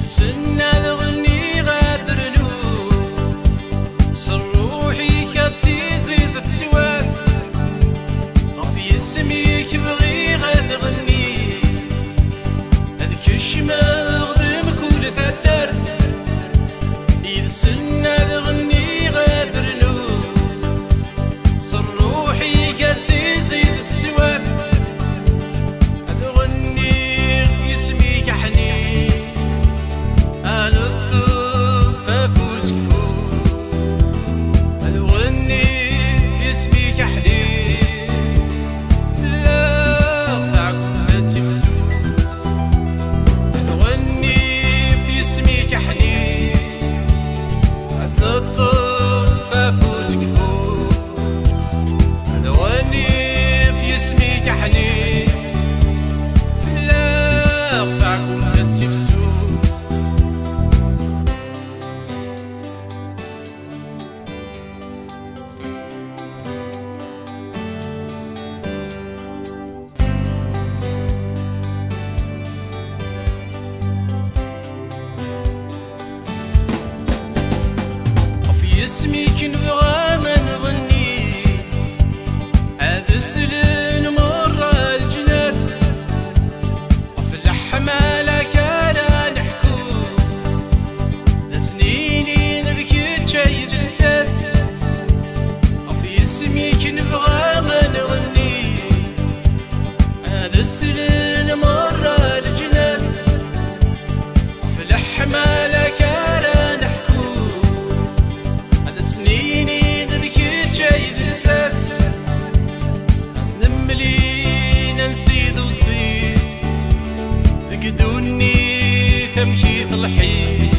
يتسنى ذغني غادرنو صروحي كتزيد تسوى في اسميك بغي غنغني هذاك الشمال غضم كل ثدر يتسنى ذغني غادرنو صروحي كتزيد تسوى اسميك نبغى ما نغني هذا السلم مرة الجناس في اللحمة لك أنا نحكو سنيني نذكر شي جلساس في اسميك نبغى ما نغني هذا السلم مرة الجناس في اللحمة لك سنيني غذكي جاي جلساس نملي ننسيد وصيد ذقدوني ثمشي طلحي